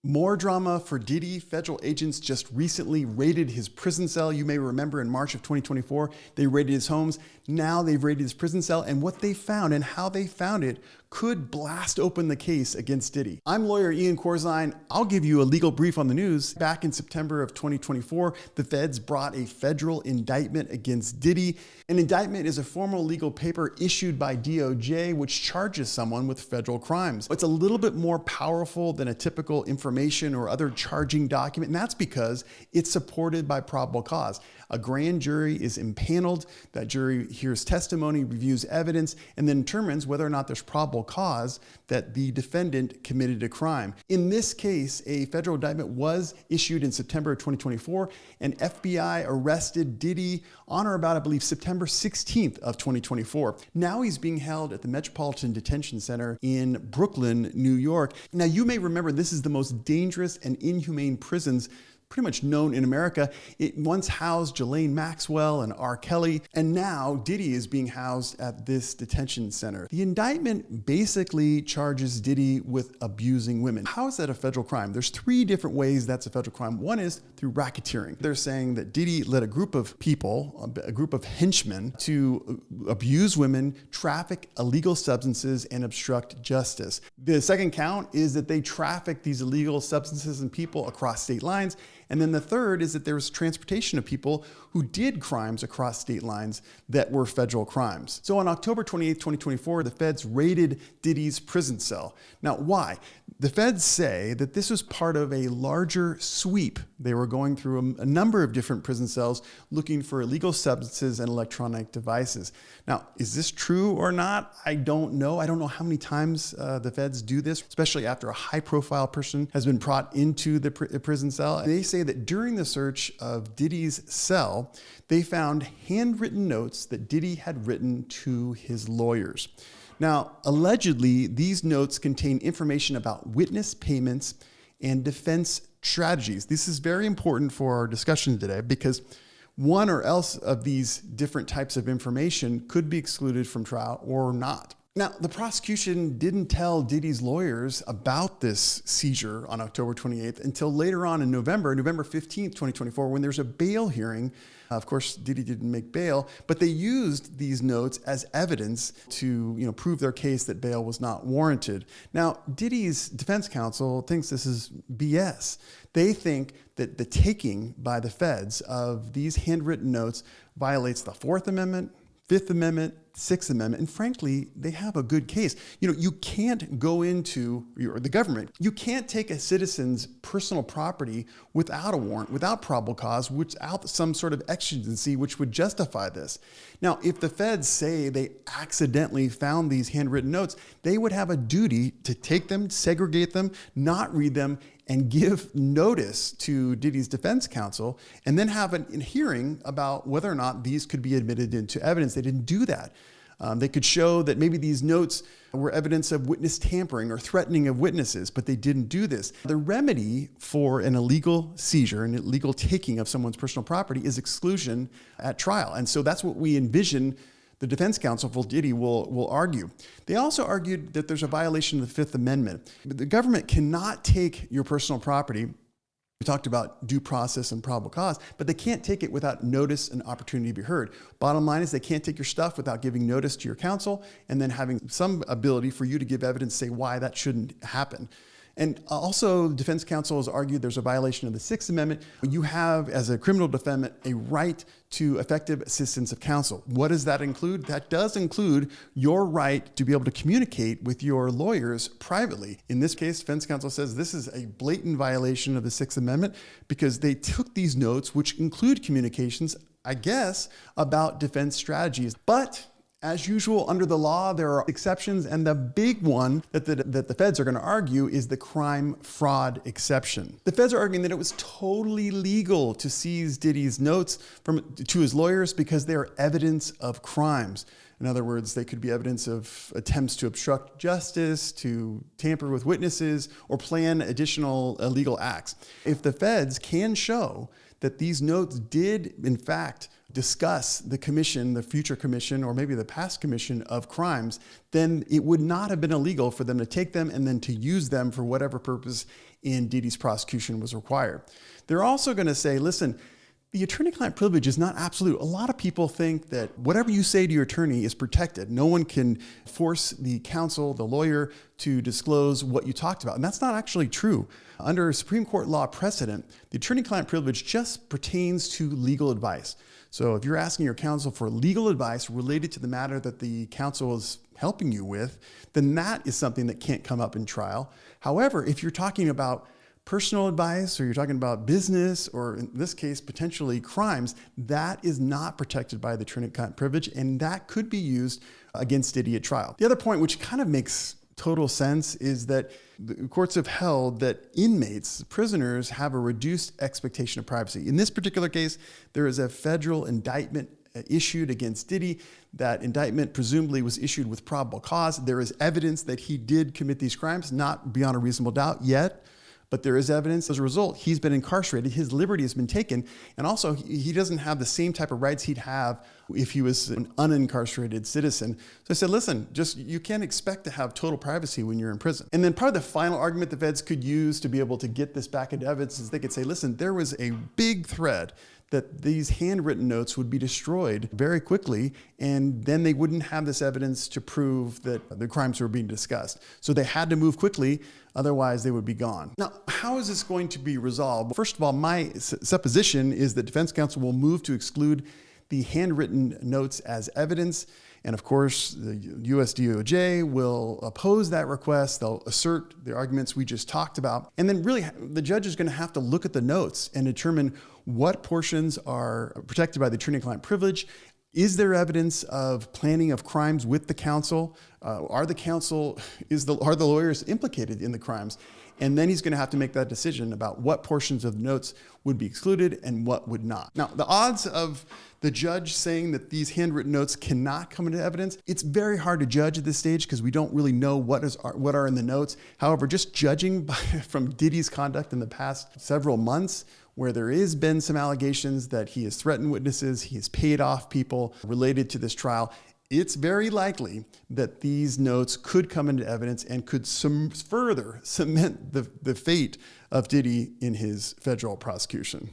More drama for Diddy. Federal agents just recently raided his prison cell. You may remember in March of 2024, they raided his homes. Now they've raided his prison cell, and what they found and how they found it could blast open the case against Diddy. I'm lawyer Ian Corzine. I'll give you a legal brief on the news. Back in September of 2024, the feds brought a federal indictment against Diddy. An indictment is a formal legal paper issued by DOJ which charges someone with federal crimes. It's a little bit more powerful than a typical information or other charging document, and that's because it's supported by probable cause. A grand jury is impaneled. That jury hears testimony, reviews evidence, and then determines whether or not there's probable cause that the defendant committed a crime. In this case, a federal indictment was issued in September of 2024, and FBI arrested Diddy on or about, I believe, September 16th of 2024. Now he's being held at the Metropolitan Detention Center in Brooklyn, New York. Now, you may remember this is the most dangerous and inhumane prisons pretty much known in America. It once housed Ghislaine Maxwell and R. Kelly, and now Diddy is being housed at this detention center. The indictment basically charges Diddy with abusing women. How is that a federal crime? There's three different ways that's a federal crime. One is through racketeering. They're saying that Diddy led a group of people, a group of henchmen, to abuse women, traffic illegal substances, and obstruct justice. The second count is that they traffic these illegal substances and people across state lines. And then the third is that there was transportation of people who did crimes across state lines that were federal crimes. So on October 28, 2024, the feds raided Diddy's prison cell. Now, why? The feds say that this was part of a larger sweep. They were going through a number of different prison cells looking for illegal substances and electronic devices. Now, is this true or not? I don't know. I don't know how many times the feds do this, especially after a high-profile person has been brought into the prison cell. They say that during the search of Diddy's cell, they found handwritten notes that Diddy had written to his lawyers. Now, allegedly, these notes contain information about witness payments and defense strategies. This is very important for our discussion today because one or else of these different types of information could be excluded from trial or not. Now, the prosecution didn't tell Diddy's lawyers about this seizure on October 28th until later on in November 15th, 2024, when there's a bail hearing. Of course, Diddy didn't make bail, but they used these notes as evidence to, prove their case that bail was not warranted. Now, Diddy's defense counsel thinks this is BS. They think that the taking by the feds of these handwritten notes violates the Fourth Amendment, Fifth Amendment, Sixth Amendment, and frankly, they have a good case. You can't go into, or the government, you can't take a citizen's personal property without a warrant, without probable cause, without some sort of exigency which would justify this. Now, if the feds say they accidentally found these handwritten notes, they would have a duty to take them, segregate them, not read them, and give notice to Diddy's defense counsel, and then have a hearing about whether or not these could be admitted into evidence. They didn't do that. They could show that maybe these notes were evidence of witness tampering or threatening of witnesses, but they didn't do this. The remedy for an illegal seizure, an illegal taking of someone's personal property, is exclusion at trial. And so that's what we envision the defense counsel for Diddy will argue. They also argued that there's a violation of the Fifth Amendment. The government cannot take your personal property. We talked about due process and probable cause, but they can't take it without notice and opportunity to be heard. Bottom line is they can't take your stuff without giving notice to your counsel and then having some ability for you to give evidence, say why that shouldn't happen. And also, the defense counsel has argued there's a violation of the Sixth Amendment. You have, as a criminal defendant, a right to effective assistance of counsel. What does that include? That does include your right to be able to communicate with your lawyers privately. In this case, defense counsel says this is a blatant violation of the Sixth Amendment because they took these notes, which include communications, I guess, about defense strategies. But as usual, under the law, there are exceptions, and the big one that the feds are going to argue is the crime fraud exception. The feds are arguing that it was totally legal to seize Diddy's notes to his lawyers because they are evidence of crimes. In other words, they could be evidence of attempts to obstruct justice, to tamper with witnesses, or plan additional illegal acts. If the feds can show that these notes did, in fact, discuss the future commission, or maybe the past commission of crimes, then it would not have been illegal for them to take them and then to use them for whatever purpose in Diddy's prosecution was required. They're also going to say, listen, the attorney-client privilege is not absolute. A lot of people think that whatever you say to your attorney is protected. No one can force the counsel, the lawyer, to disclose what you talked about. And that's not actually true. Under Supreme Court law precedent, the attorney-client privilege just pertains to legal advice. So if you're asking your counsel for legal advice related to the matter that the counsel is helping you with, then that is something that can't come up in trial. However, if you're talking about personal advice, or you're talking about business, or in this case, potentially crimes, that is not protected by the attorney-client privilege, and that could be used against Diddy at trial. The other point, which kind of makes total sense, is that the courts have held that inmates, prisoners, have a reduced expectation of privacy. In this particular case, there is a federal indictment issued against Diddy. That indictment presumably was issued with probable cause. There is evidence that he did commit these crimes, not beyond a reasonable doubt yet, but there is evidence. As a result, he's been incarcerated, his liberty has been taken, and also he doesn't have the same type of rights he'd have if he was an unincarcerated citizen. So I said, listen, you can't expect to have total privacy when you're in prison. And then probably the final argument the feds could use to be able to get this back into evidence is they could say, listen, there was a big threat that these handwritten notes would be destroyed very quickly, and then they wouldn't have this evidence to prove that the crimes were being discussed. So they had to move quickly, otherwise they would be gone. Now, how is this going to be resolved? First of all, my supposition is that defense counsel will move to exclude the handwritten notes as evidence. And of course, the US DOJ will oppose that request. They'll assert the arguments we just talked about. And then really, the judge is going to have to look at the notes and determine what portions are protected by the attorney-client privilege. Is there evidence of planning of crimes with the counsel? Are the lawyers implicated in the crimes? And then he's going to have to make that decision about what portions of the notes would be excluded and what would not. Now, the odds of the judge saying that these handwritten notes cannot come into evidence, it's very hard to judge at this stage because we don't really know what are in the notes. However, just judging from Diddy's conduct in the past several months, where there has been some allegations that he has threatened witnesses, he has paid off people related to this trial, it's very likely that these notes could come into evidence and could further cement the fate of Diddy in his federal prosecution.